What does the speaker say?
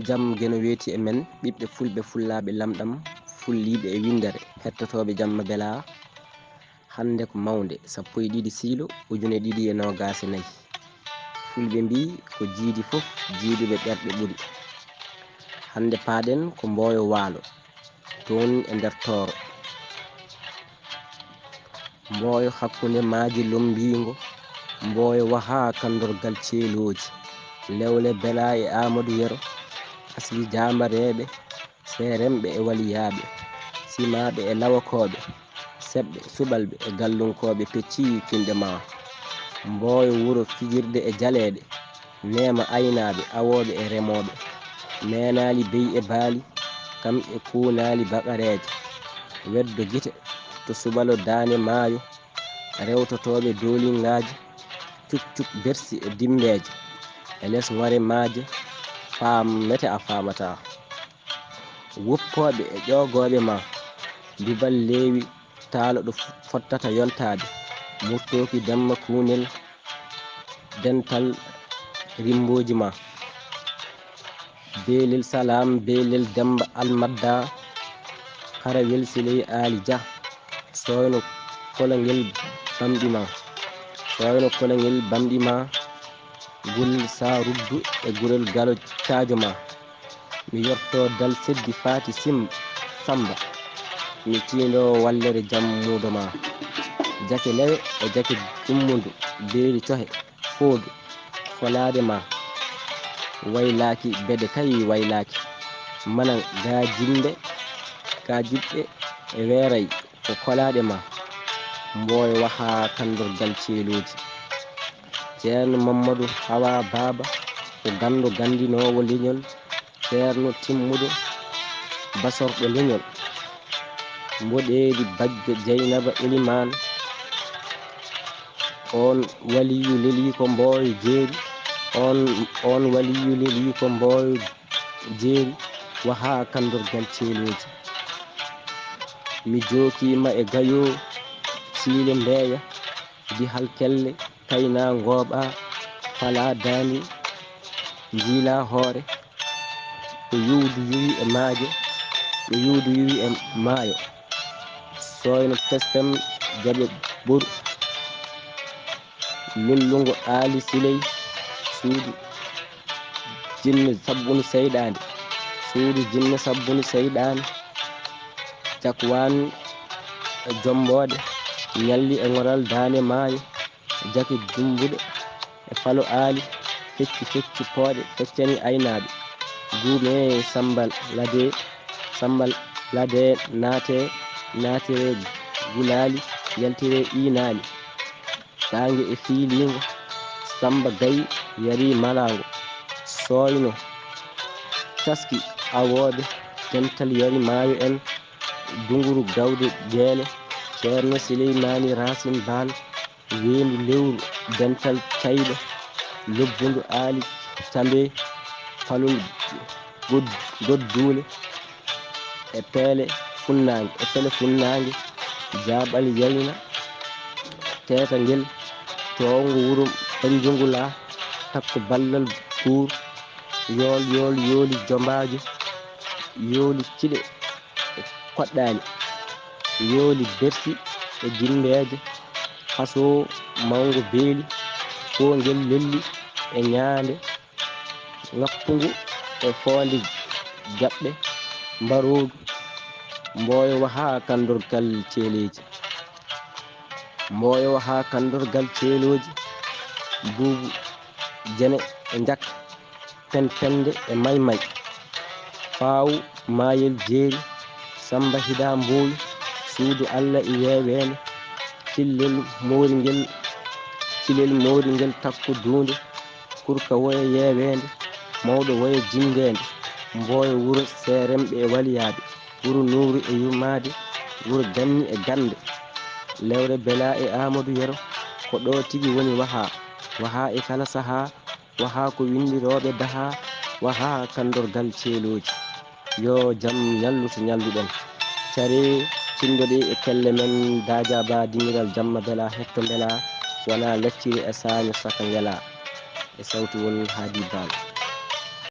jam geno weeti e men ɓiɓɓe fulɓe fullaɓe lamɗam fulliɓe e windere hettotoɓe jamma bela hande ko mawde 12 siilo 2024 fulɓe mbi ko jiidi fof jiiduɓe ɓerɗe ɓuri hande paaɗen ko Mboyo Waalo toon e nder Tooro Mboyo hakkunde maaji lombingo Mboyo waha kandorgal ceeloji lewle bela e Amadou Yero asli jamareɓe seremɓe e waliyaɓe simaɓe e lawakoɓe seɓɓe suɓalɓe e gallunkoɓe pecci kinde ma Mboyo wuro fijirde e jaleɗe nema aynaɓe awoɓe e remoɓe menali beyi e baali kam e kuunali baqareje weddo gite to subalo dane maayo rewtotoɓe dolingaji cuccuk bersi e dimbeje e les ngare maaje mete a famata woppoɓe e ƴogoɓe ma dubal lewi taalo ɗo fottata yontade murtoki damma kunel dental rimboji ma belel salam belel demba almadda karawel siley ali dia soyno kolongel bamɗima soyno kolongel bamɗima gurel saruddu e gurel galo cajo ma mi yorto dal seddi fati samba mi tindo wallere jammudo ma jake lewe e jake dummundu beeli cohe foodu folade ma waylaki bede kay waylaki manan gajibɓe e weeray ko kolade ma Mboyo waha kandorgal ceeloji ceerno Mamadou Hawa Baba ko gando gandinowo leñol ceerno Timmudo basorɗo leñol mboɗeeri bajjo Dieynaba Elimane on waliyu leli ko Mboyo jeeri on waliyu leli ko Mboyo jeeri waha kandorgal ceeloji mi jookima e gayo siile mbeeya dihal kelle kayna ngooɓa fala dandi jiila hoore ko yuudu yuwi e maaje ko yuudu yuwi e maayo soyno testem jaɓe ɓoru lullungo aali siley suudu jinne sabbuni seyɗade suudu jinne sabbuni seyɗane jakwan e jombode ñalli e ngoral dane maayo jake dumbuɗo e falo aali fecci pooɗe feccani aynaɓe guume sambal lade naatire gulali yaltire inali tangue e fiilingo Samba Gaye yari malango soyno taski awoɓe dental yari maayo en dunguru gawde jeele ceerno Souleymani Racine Bal wendi lewru dental cayɗo lobbundu aali tambe palol goddule e pele funnangue jaɓal yayna teta ngel towngo wuro Banjungula takko ballal buur yooli jombajo yooli ciɗe e koɗɗani yooli bersi e jimbeje haso mawgo beeli ko ngel lelli e ñaande ngakkungu e foonde jaɓɓe mbarodu Mboyo waha kandorgal ceeleji Mboyo waha kandorgal ceeloji buubu jene e jak pende e maymay faw mayel jeeri Samba Hida Mboyo suudu Allah e yewene cilel moori ngel takko dunde kurka woya yewende mawɗo woya jingende Mboyo wuro seremɓe e waliyaɓe wuro nuuru e yurmade wuro ganni e gande lewre bela e Amadou Yero ko ɗo tigi woni waha e kala saaha waha ko windiroɓe daha waha kandorgal ceeloji yo jaam ñallu to ñalluɗen care cindoɗe e kelle men daja ba dimiral jamma bela hetto bela wona lacciri e saño saka ngela e sawtuwol Hady Bal